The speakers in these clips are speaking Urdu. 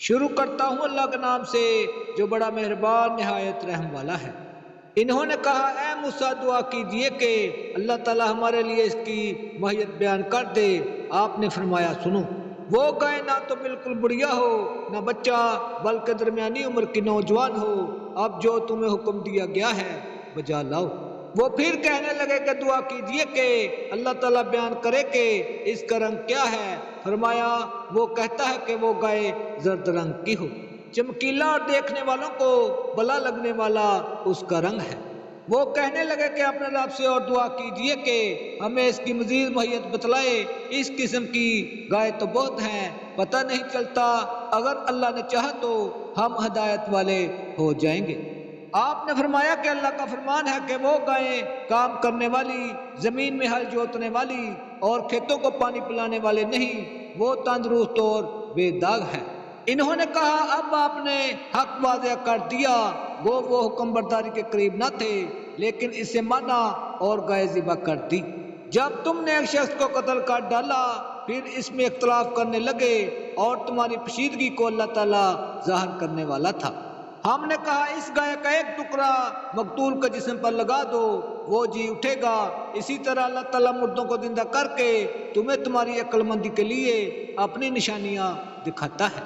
شروع کرتا ہوں اللہ کے نام سے جو بڑا مہربان نہایت رحم والا ہے۔ انہوں نے کہا اے موسیٰ دعا کیجئے کہ اللہ تعالی ہمارے لیے اس کی ماہیت بیان کر دے۔ آپ نے فرمایا سنو، وہ گائے نہ تو بالکل بڑھیا ہو نہ بچہ بلکہ درمیانی عمر کی نوجوان ہو، اب جو تمہیں حکم دیا گیا ہے بجا لاؤ۔ وہ پھر کہنے لگے کہ دعا کیجئے کہ اللہ تعالیٰ بیان کرے کہ اس کا رنگ کیا ہے۔ فرمایا وہ کہتا ہے کہ وہ گائے زرد رنگ کی ہو، چمکیلا اور دیکھنے والوں کو بلا لگنے والا اس کا رنگ ہے۔ وہ کہنے لگے کہ اپنے رب سے اور دعا کیجئے کہ ہمیں اس کی مزید ماہیت بتلائے، اس قسم کی گائے تو بہت ہیں، پتہ نہیں چلتا، اگر اللہ نے چاہا تو ہم ہدایت والے ہو جائیں گے۔ آپ نے فرمایا کہ اللہ کا فرمان ہے کہ وہ گائیں کام کرنے والی، زمین میں ہل جوتنے والی اور کھیتوں کو پانی پلانے والے نہیں، وہ تندرست اور بے داغ ہے۔ انہوں نے کہا اب آپ نے حق واضح کر دیا، وہ حکم برداری کے قریب نہ تھے لیکن اسے مانا اور گائے ذبح کر دی۔ جب تم نے ایک شخص کو قتل کر ڈالا پھر اس میں اختلاف کرنے لگے اور تمہاری پشیدگی کو اللہ تعالیٰ ظاہر کرنے والا تھا۔ ہم نے کہا اس گائے کا ایک ٹکڑا مقتول کے جسم پر لگا دو، وہ جی اٹھے گا۔ اسی طرح اللہ تعالیٰ مردوں کو زندہ کر کے تمہیں تمہاری عقل مندی کے لیے اپنی نشانیاں دکھاتا ہے۔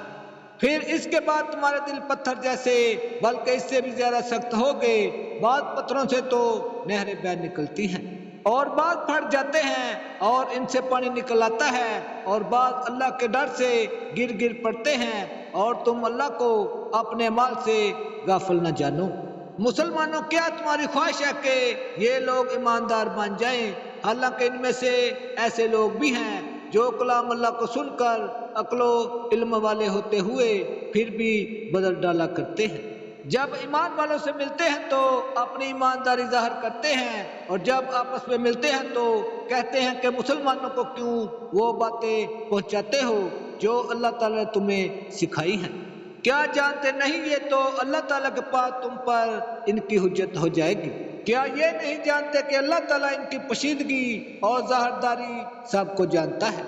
پھر اس کے بعد تمہارے دل پتھر جیسے بلکہ اس سے بھی زیادہ سخت ہو گئے، بعض پتھروں سے تو نہریں بہہ نکلتی ہیں اور بعض پھٹ جاتے ہیں اور ان سے پانی نکل آتا ہے، اور بعض اللہ کے ڈر سے گر پڑتے ہیں، اور تم اللہ کو اپنے مال سے غافل نہ جانو۔ مسلمانوں کیا تمہاری خواہش ہے کہ یہ لوگ ایماندار بن جائیں؟ حالانکہ ان میں سے ایسے لوگ بھی ہیں جو کلام اللہ کو سن کر عقل و علم والے ہوتے ہوئے پھر بھی بدل ڈالا کرتے ہیں۔ جب ایمان والوں سے ملتے ہیں تو اپنی ایمانداری ظاہر کرتے ہیں، اور جب آپس میں ملتے ہیں تو کہتے ہیں کہ مسلمانوں کو کیوں وہ باتیں پہنچاتے ہو جو اللہ تعالیٰ نے تمہیں سکھائی ہیں؟ کیا جانتے نہیں یہ تو اللہ تعالیٰ کے پاس تم پر ان کی حجت ہو جائے گی؟ کیا یہ نہیں جانتے کہ اللہ تعالیٰ ان کی پوشیدگی اور ظاہرداری سب کو جانتا ہے؟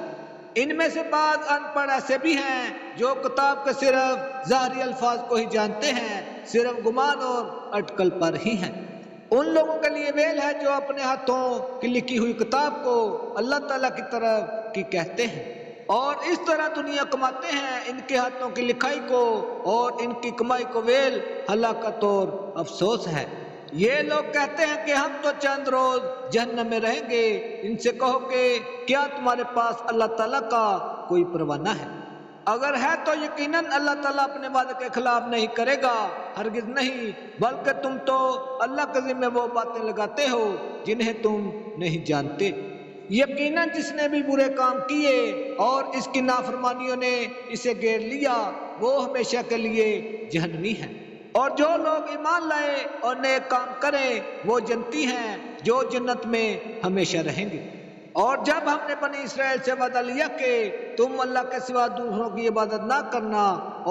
ان میں سے بعض ان پڑھ ایسے بھی ہیں جو کتاب کے صرف ظاہری الفاظ کو ہی جانتے ہیں، صرف گمان اور اٹکل پر ہی ہیں۔ ان لوگوں کے لیے ویل ہے جو اپنے ہاتھوں کی لکھی ہوئی کتاب کو اللہ تعالیٰ کی طرف کی کہتے ہیں اور اس طرح دنیا کماتے ہیں ان کے ہاتھوں کی لکھائی کو، اور ان کی کمائی کو ویل، ہلاکت اور افسوس ہے۔ یہ لوگ کہتے ہیں کہ ہم تو چند روز جہنم میں رہیں گے۔ ان سے کہو کہ کیا تمہارے پاس اللہ تعالیٰ کا کوئی پروانہ ہے؟ اگر ہے تو یقیناً اللہ تعالیٰ اپنے وعدے کے خلاف نہیں کرے گا، ہرگز نہیں، بلکہ تم تو اللہ کے ذمہ وہ باتیں لگاتے ہو جنہیں تم نہیں جانتے۔ یقیناً جس نے بھی برے کام کیے اور اس کی نافرمانیوں نے اسے گھیر لیا وہ ہمیشہ کے لیے جہنمی ہے، اور جو لوگ ایمان لائے اور نیک کام کریں وہ جنتی ہیں جو جنت میں ہمیشہ رہیں گے۔ اور جب ہم نے بنی اسرائیل سے وعدہ لیا کہ تم اللہ کے سوا دوسروں کی عبادت نہ کرنا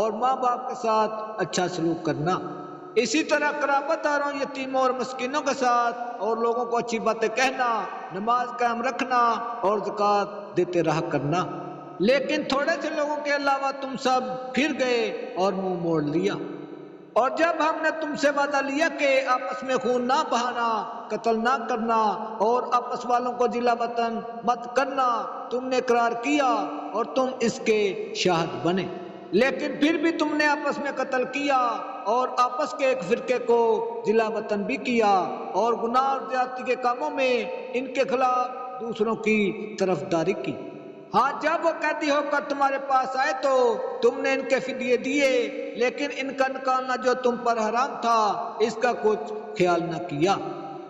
اور ماں باپ کے ساتھ اچھا سلوک کرنا، اسی طرح قرابت داروں، یتیموں اور مسکینوں کے ساتھ اور لوگوں کو اچھی باتیں کہنا، نماز قائم رکھنا اور زکوٰۃ دیتے رہا کرنا، لیکن تھوڑے سے لوگوں کے علاوہ تم سب پھر گئے اور منہ موڑ لیا۔ اور جب ہم نے تم سے وعدہ لیا کہ آپس میں خون نہ بہانا، قتل نہ کرنا اور آپس والوں کو جلا وطن مت کرنا، تم نے اقرار کیا اور تم اس کے شاہد بنے، لیکن پھر بھی تم نے آپس میں قتل کیا اور آپس کے ایک فرقے کو جلا وطن بھی کیا، اور گناہ اور زیادتی کے کاموں میں ان کے خلاف دوسروں کی طرفداری کی۔ ہاں جب وہ قیدی ہو کر تمہارے پاس آئے تو تم نے ان کے فدیے دیے، لیکن ان کا نکالنا جو تم پر حرام تھا اس کا کچھ خیال نہ کیا۔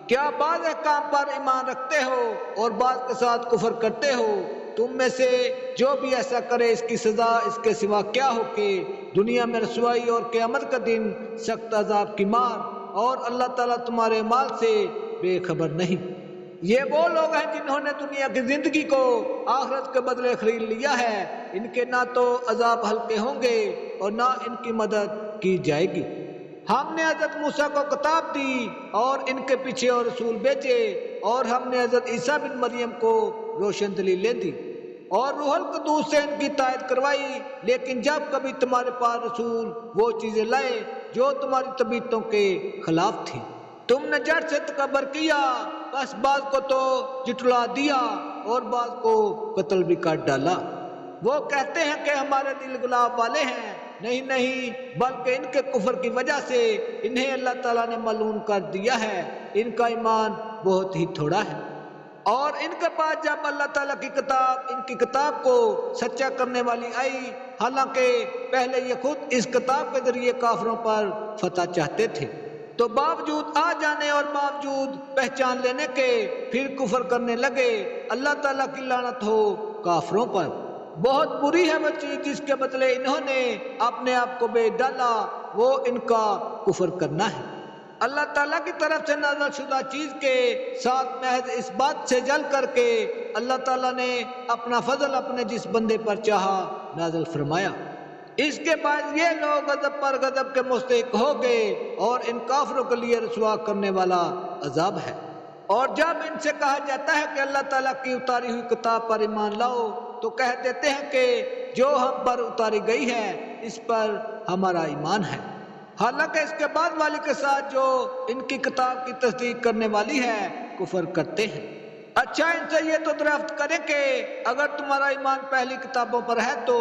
کیا بعض احکام پر ایمان رکھتے ہو اور بعض کے ساتھ کفر کرتے ہو؟ تم میں سے جو بھی ایسا کرے اس کی سزا اس کے سوا کیا ہو کہ دنیا میں رسوائی اور قیامت کا دن سخت عذاب کی مار، اور اللہ تعالیٰ تمہارے مال سے بے خبر نہیں۔ یہ وہ لوگ ہیں جنہوں نے دنیا کی زندگی کو آخرت کے بدلے خرید لیا ہے، ان کے نہ تو عذاب ہلکے ہوں گے اور نہ ان کی مدد کی جائے گی۔ ہم نے حضرت موسیٰ کو کتاب دی اور ان کے پیچھے اور رسول بھیجے، اور ہم نے حضرت عیسیٰ بن مریم کو روشن دلیلیں دی۔ اور روح القدس سے ان کی تائید کروائی، لیکن جب کبھی تمہارے پاس رسول وہ چیزیں لائے جو تمہاری طبیعتوں کے خلاف تھی، تم نے جڑ سے تکبر کیا، بس بعض کو تو جٹلا دیا اور بعض کو قتل بھی کر ڈالا۔ وہ کہتے ہیں کہ ہمارے دل گلاب والے ہیں، نہیں نہیں، بلکہ ان کے کفر کی وجہ سے انہیں اللہ تعالیٰ نے ملعون کر دیا ہے، ان کا ایمان بہت ہی تھوڑا ہے۔ اور ان کے پاس جب اللہ تعالیٰ کی کتاب، ان کی کتاب کو سچا کرنے والی آئی، حالانکہ پہلے یہ خود اس کتاب کے ذریعے کافروں پر فتح چاہتے تھے، تو باوجود آ جانے اور باوجود پہچان لینے کے پھر کفر کرنے لگے۔ اللہ تعالیٰ کی لعنت ہو کافروں پر۔ بہت بری ہے وہ چیز جس کے بدلے انہوں نے اپنے آپ کو بیچ ڈالا، وہ ان کا کفر کرنا ہے۔ اللہ تعالیٰ کی طرف سے نازل شدہ چیز کے ساتھ محض اس بات سے جل کر کے اللہ تعالیٰ نے اپنا فضل اپنے جس بندے پر چاہا نازل فرمایا۔ اس کے بعد یہ لوگ غضب پر غضب کے مستحق ہو گئے اور ان کافروں کے لیے رسوا کرنے والا عذاب ہے۔ اور جب ان سے کہا جاتا ہے کہ اللہ تعالیٰ کی اتاری ہوئی کتاب پر ایمان لاؤ، تو کہہ دیتے ہیں کہ جو ہم پر اتاری گئی ہے اس پر ہمارا ایمان ہے، حالانکہ اس کے بعد والی کے ساتھ جو ان کی کتاب کی تصدیق کرنے والی ہے کفر کرتے ہیں۔ اچھا، ان سے یہ تو دریافت کریں کہ اگر تمہارا ایمان پہلی کتابوں پر ہے تو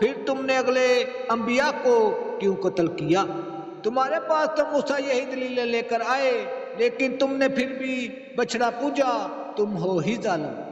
پھر تم نے اگلے انبیاء کو کیوں قتل کیا؟ تمہارے پاس تو موسیٰ یہی دلیلیں لے کر آئے، لیکن تم نے پھر بھی بچڑا پوجا، تم ہو ہی ظالم۔